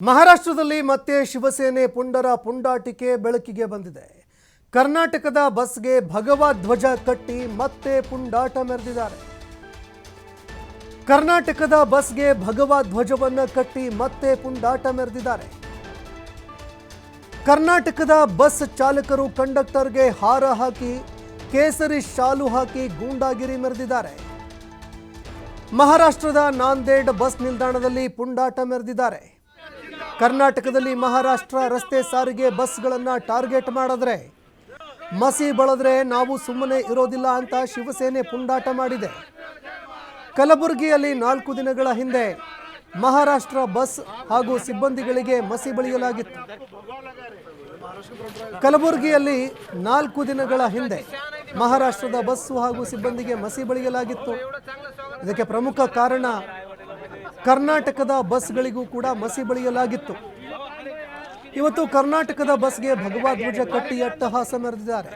ಮಹಾರಾಷ್ಟ್ರದಲ್ಲಿ ಮತ್ತೆ ಶಿವಸೇನೆ ಪುಂಡರ ಪುಂಡಾಟಿಕೆ ಬೆಳಕಿಗೆ ಬಂದಿದೆ. ಕರ್ನಾಟಕದ ಬಸ್ಗೆ ಭಗವಾ ಧ್ವಜ ಕಟ್ಟಿ ಮತ್ತೆ ಪುಂಡಾಟ ಮೆರೆದಿದ್ದಾರೆ. ಕರ್ನಾಟಕದ ಬಸ್ಗೆ ಭಗವಾ ಧ್ವಜವನ್ನು ಕಟ್ಟಿ ಮತ್ತೆ ಪುಂಡಾಟ ಮೆರೆದಿದ್ದಾರೆ. ಕರ್ನಾಟಕದ ಬಸ್ ಚಾಲಕರು ಕಂಡಕ್ಟರ್ಗೆ ಹಾರ ಹಾಕಿ ಕೇಸರಿ ಶಾಲು ಹಾಕಿ ಗೂಂಡಾಗಿರಿ ಮೆರೆದಿದ್ದಾರೆ. ಮಹಾರಾಷ್ಟ್ರದ ನಾಂದೇಡ್ ಬಸ್ ನಿಲ್ದಾಣದಲ್ಲಿ ಪುಂಡಾಟ ಮೆರೆದಿದ್ದಾರೆ. ಕರ್ನಾಟಕದಲ್ಲಿ ಮಹಾರಾಷ್ಟ್ರ ರಸ್ತೆ ಸಾರಿಗೆ ಬಸ್ಗಳನ್ನು ಟಾರ್ಗೆಟ್ ಮಾಡಿದ್ರೆ ಮಸಿ ಬಳದ್ರೆ ನಾವು ಸುಮ್ಮನೆ ಇರೋದಿಲ್ಲ ಅಂತ ಶಿವಸೇನೆ ಪುಂಡಾಟ ಮಾಡಿದೆ. ಕಲಬುರಗಿಯಲ್ಲಿ 4 ದಿನಗಳ ಹಿಂದೆ ಮಹಾರಾಷ್ಟ್ರ ಬಸ್ ಹಾಗೂ ಸಿಬ್ಬಂದಿಗಳಿಗೆ ಮಸಿ ಬಳಿಯಲಾಗಿತ್ತು. ಕಲಬುರಗಿಯಲ್ಲಿ 4 ದಿನಗಳ ಹಿಂದೆ ಮಹಾರಾಷ್ಟ್ರದ ಬಸ್ಸು ಹಾಗೂ ಸಿಬ್ಬಂದಿಗೆ ಮಸಿ ಬಳಿಯಲಾಗಿತ್ತು. ಇದಕ್ಕೆ ಪ್ರಮುಖ ಕಾರಣ ಕರ್ನಾಟಕದ ಬಸ್ಗಳಿಗೂ ಕೂಡ ಮಸಿ ಬಳಿಯಲಾಗಿತ್ತು. ಇವತ್ತು ಕರ್ನಾಟಕದ ಬಸ್ಗೆ ಭಗವಾ ಧ್ವಜ ಕಟ್ಟಿ ಅಟ್ಟಹಾಸ ಮೆರೆದಿದ್ದಾರೆ.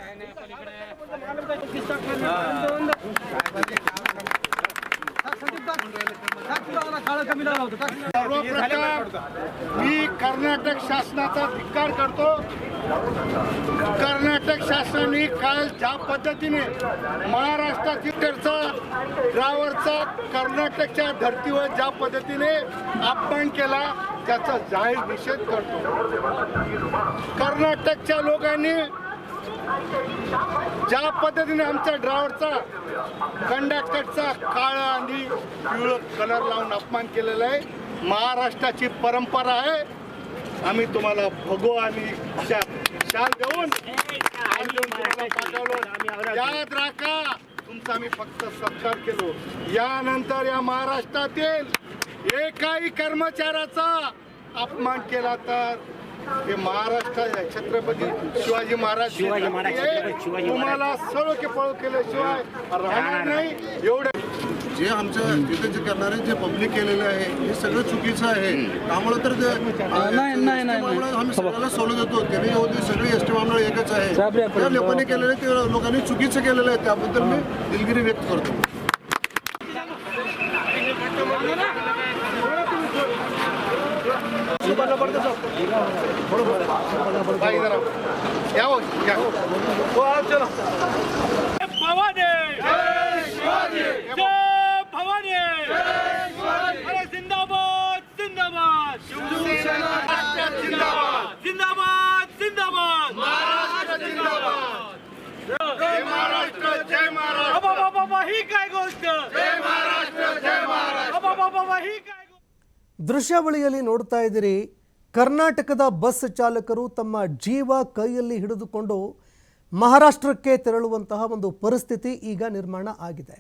मी कर्नाटक शासनाचा धिक्कार करतो. कर्नाटक शासनाने काल ज्या पद्धतीने महाराष्ट्रातील ड्रायव्हरचा कर्नाटकच्या धर्तीवर ज्या पद्धतीने अपमान केला त्याचा जाहीर निषेध करतो. कर्नाटकच्या लोकांनी ज्या पद्धतीने आमच्या ड्रायव्हरचा कंडक्टरचा काळा आणि पिवळा कलर लावून अपमान केलेला आहे. महाराष्ट्राची परंपरा आहे. आम्ही तुम्हाला भगवा आणि शाल देऊन पाठवलो. याद राखा तुमचा आम्ही फक्त सत्कार केलो. यानंतर या महाराष्ट्रातील एकाही कर्मचाऱ्याचा अपमान केला तर हे महाराष्ट्र छत्रपती शिवाजी महाराज तुम्हाला सर्व के पळ केल्याशिवाय राहणार नाही. एवढे जे आमच्या तिथे जे करणारे जे पब्लिक केलेले आहे हे सगळं चुकीचं आहे. त्यामुळे तर आम्ही सगळ्याला सोडून देतो. त्यांनी होती सगळी एसटी मंडळ एकच आहे. त्या लोकांनी केलेलं ते लोकांनी चुकीचं केलेलं आहे. त्याबद्दल मी दिलगिरी व्यक्त करतो. ದೃಶ್ಯಾವಳಿಯಲ್ಲಿ ನೋಡ್ತಾ ಇದ್ದೀರಿ, ಕರ್ನಾಟಕದ ಬಸ್ ಚಾಲಕರು ತಮ್ಮ ಜೀವ ಕೈಯಲ್ಲಿ ಹಿಡಿದುಕೊಂಡು ಮಹಾರಾಷ್ಟ್ರಕ್ಕೆ ತೆರಳುವಂತಹ ಒಂದು ಪರಿಸ್ಥಿತಿ ಈಗ ನಿರ್ಮಾಣ ಆಗಿದೆ.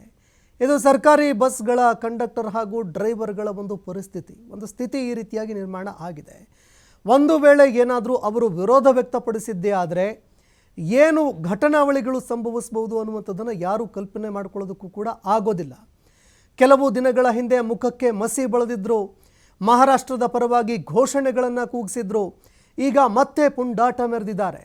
ಇದು ಸರ್ಕಾರಿ ಬಸ್ಗಳ ಕಂಡಕ್ಟರ್ ಹಾಗೂ ಡ್ರೈವರ್ಗಳ ಒಂದು ಪರಿಸ್ಥಿತಿ, ಒಂದು ಸ್ಥಿತಿ ಈ ರೀತಿಯಾಗಿ ನಿರ್ಮಾಣ ಆಗಿದೆ. ಒಂದು ವೇಳೆ ಏನಾದರೂ ಅವರು ವಿರೋಧ ವ್ಯಕ್ತಪಡಿಸಿದ್ದೇ ಆದರೆ ಏನು ಘಟನಾವಳಿಗಳು ಸಂಭವಿಸಬಹುದು ಅನ್ನುವಂಥದ್ದನ್ನು ಯಾರೂ ಕಲ್ಪನೆ ಮಾಡ್ಕೊಳ್ಳೋದಕ್ಕೂ ಕೂಡ ಆಗೋದಿಲ್ಲ. ಕೆಲವು ದಿನಗಳ ಹಿಂದೆ ಮುಖಕ್ಕೆ ಮಸಿ ಬಳದಿದ್ರು, ಮಹಾರಾಷ್ಟ್ರದ ಪರವಾಗಿ ಘೋಷಣೆಗಳನ್ನು ಕೂಗಿಸಿದ್ರು, ಈಗ ಮತ್ತೆ ಪುಂಡಾಟ ಮೆರೆದಿದ್ದಾರೆ.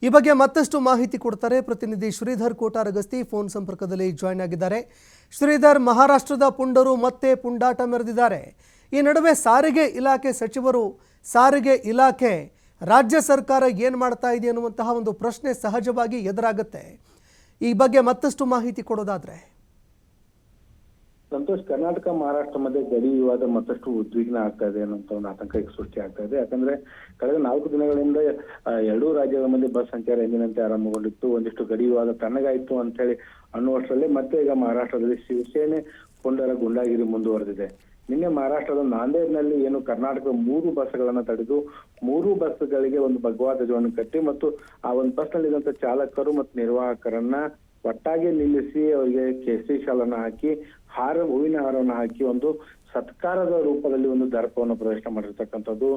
ಈ ಬಗ್ಗೆ ಮತ್ತಷ್ಟು ಮಾಹಿತಿ ಕೊಡ್ತಾರೆ ಪ್ರತಿನಿಧಿ ಶ್ರೀಧರ್ ಕೋಟಾರಗಸ್ತಿ ಫೋನ್ ಸಂಪರ್ಕದಲ್ಲಿ ಜಾಯ್ನ್ ಆಗಿದ್ದಾರೆ. ಶ್ರೀಧರ್, ಮಹಾರಾಷ್ಟ್ರದ ಪುಂಡರು ಮತ್ತೆ ಪುಂಡಾಟ ಮೆರೆದಿದ್ದಾರೆ. ಈ ನಡುವೆ ಸಾರಿಗೆ ಇಲಾಖೆ ಸಚಿವರು, ಸಾರಿಗೆ ಇಲಾಖೆ, ರಾಜ್ಯ ಸರ್ಕಾರ ಏನು ಮಾಡ್ತಾ ಇದೆ ಅನ್ನುವಂತಹ ಒಂದು ಪ್ರಶ್ನೆ ಸಹಜವಾಗಿ ಎದುರಾಗುತ್ತೆ. ಈ ಬಗ್ಗೆ ಮತ್ತಷ್ಟು ಮಾಹಿತಿ ಕೊಡೋದಾದ್ರೆ ಸಂತೋಷ್, ಕರ್ನಾಟಕ ಮಹಾರಾಷ್ಟ್ರ ಮಧ್ಯೆ ಗಡಿ ವಿವಾದ ಮತ್ತಷ್ಟು ಉದ್ವಿಗ್ನ ಆಗ್ತಾ ಇದೆ ಅನ್ನೋ ಒಂದು ಆತಂಕ ಈಗ ಸೃಷ್ಟಿ ಆಗ್ತಾ ಇದೆ. ಯಾಕಂದ್ರೆ ಕಳೆದ 4 ದಿನಗಳಿಂದ ಎರಡೂ ರಾಜ್ಯಗಳ ಮಧ್ಯೆ ಬಸ್ ಸಂಚಾರ ಎಂದಿನಂತೆ ಆರಂಭಗೊಂಡಿತ್ತು. ಒಂದಿಷ್ಟು ಗಡಿ ವಿವಾದ ತಣ್ಣಗಾಯ್ತು ಅಂತ ಹೇಳಿ ಅನ್ನುವಷ್ಟರಲ್ಲಿ ಮತ್ತೆ ಈಗ ಮಹಾರಾಷ್ಟ್ರದಲ್ಲಿ ಶಿವಸೇನೆ ಪುಂಡರ ಗುಂಡಾಗಿರಿ ಮುಂದುವರೆದಿದೆ. ನಿನ್ನೆ ಮಹಾರಾಷ್ಟ್ರದ ನಾಂದೇಡ್ನಲ್ಲಿ ಏನು ಕರ್ನಾಟಕದ 3 ಬಸ್ಗಳನ್ನ ತಡೆದು 3 ಬಸ್ಗಳಿಗೆ ಒಂದು ಭಗವಾ ಧ್ವಜವನ್ನು ಕಟ್ಟಿ ಮತ್ತು ಆ ಒಂದು ಬಸ್ನಲ್ಲಿದ್ದಂತ ಚಾಲಕರು ಮತ್ತು ನಿರ್ವಾಹಕರನ್ನ ಒಟ್ಟಾಗಿ ನಿಲ್ಲಿಸಿ ಅವರಿಗೆ ಕೇಸರಿ ಶಾಲನ್ನ ಹಾಕಿ ಹೂವಿನ ಹಾರವನ್ನು ಹಾಕಿ ಒಂದು ಸತ್ಕಾರದ ರೂಪದಲ್ಲಿ ಒಂದು ದರ್ಪವನ್ನು ಪ್ರದರ್ಶನ ಮಾಡಿರ್ತಕ್ಕಂಥದ್ದು.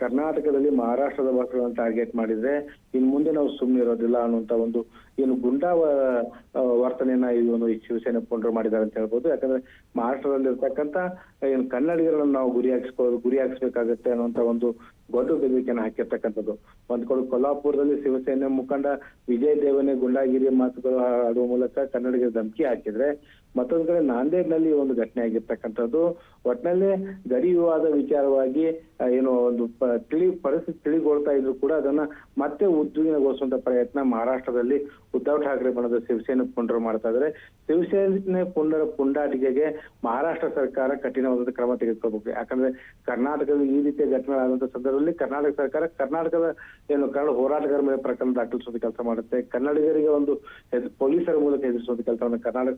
ಕರ್ನಾಟಕದಲ್ಲಿ ಮಹಾರಾಷ್ಟ್ರದ ಬಸ್ಗಳನ್ನು ಟಾರ್ಗೆಟ್ ಮಾಡಿದ್ರೆ ಇನ್ನು ಮುಂದೆ ನಾವು ಸುಮ್ಮನೆ ಇರೋದಿಲ್ಲ ಅನ್ನುವಂತ ಒಂದು ಏನು ಗುಂಡಾ ವರ್ತನೆಯನ್ನ ಈ ಒಂದು ಶಿವಸೇನೆ ಪುಂಡರು ಮಾಡಿದ್ದಾರೆ ಅಂತ ಹೇಳ್ಬೋದು. ಯಾಕಂದ್ರೆ ಮಹಾರಾಷ್ಟ್ರದಲ್ಲಿ ಇರ್ತಕ್ಕಂಥ ಏನು ಕನ್ನಡಿಗರನ್ನು ನಾವು ಗುರಿ ಹಾಕಿಸ್ಬೇಕಾಗತ್ತೆ ಅನ್ನುವಂತ ಒಂದು ದೊಡ್ಡ ಬೆದರಿಕೆಯನ್ನು ಹಾಕಿರ್ತಕ್ಕಂಥದ್ದು. ಒಂದ್ ಕಡೆ ಕೊಲ್ಹಾಪುರದಲ್ಲಿ ಶಿವಸೇನೆ ಮುಖಂಡ ವಿಜಯ್ ದೇವನೆ ಗುಂಡಾಗಿರಿ ಮಾತುಗಳು ಆಡುವ ಮೂಲಕ ಕನ್ನಡಿಗರ ಧಮಕಿ ಹಾಕಿದ್ರೆ, ಮತ್ತೊಂದು ಕಡೆ ನಾಂದೇಡ್ನಲ್ಲಿ ಒಂದು ಘಟನೆ ಆಗಿರ್ತಕ್ಕಂಥದ್ದು. ಒಟ್ಟಿನಲ್ಲಿ ಗಡಿ ವಿವಾದ ವಿಚಾರವಾಗಿ ಏನು ಒಂದು ಪರಿಸ್ಥಿತಿ ತಿಳಿಗೊಳ್ತಾ ಇದ್ರು ಕೂಡ ಅದನ್ನ ಮತ್ತೆ ಉದ್ವಿಗ್ನಗೊಳಿಸುವಂತ ಪ್ರಯತ್ನ ಮಹಾರಾಷ್ಟ್ರದಲ್ಲಿ ಉದ್ಧವ್ ಠಾಕ್ರೆ ಬಣದ ಶಿವಸೇನೆ ಪುಂಡರು ಮಾಡ್ತಾ ಇದ್ದಾರೆ. ಶಿವಸೇನೆ ಪುಂಡರ ಪುಂಡಾಟಿಕೆಗೆ ಮಹಾರಾಷ್ಟ್ರ ಸರ್ಕಾರ ಕಠಿಣವಾದ ಕ್ರಮ ತೆಗೆದುಕೋಬೇಕು. ಯಾಕಂದ್ರೆ ಕರ್ನಾಟಕದ ಈ ರೀತಿಯ ಘಟನೆಗಳಾದಂತಹ ಸಂದರ್ಭದಲ್ಲಿ ಕರ್ನಾಟಕ ಸರ್ಕಾರ ಕರ್ನಾಟಕದ ಏನು ಕನ್ನಡ ಹೋರಾಟಗಾರ ಮೇಲೆ ಪ್ರಕರಣ ದಾಖಲಿಸುವಂತ ಕೆಲಸ ಮಾಡುತ್ತೆ. ಕನ್ನಡಿಗರಿಗೆ ಒಂದು ಪೊಲೀಸರ ಮೂಲಕ ಎದುರಿಸುವಂತ ಕೆಲಸವನ್ನು ಕರ್ನಾಟಕ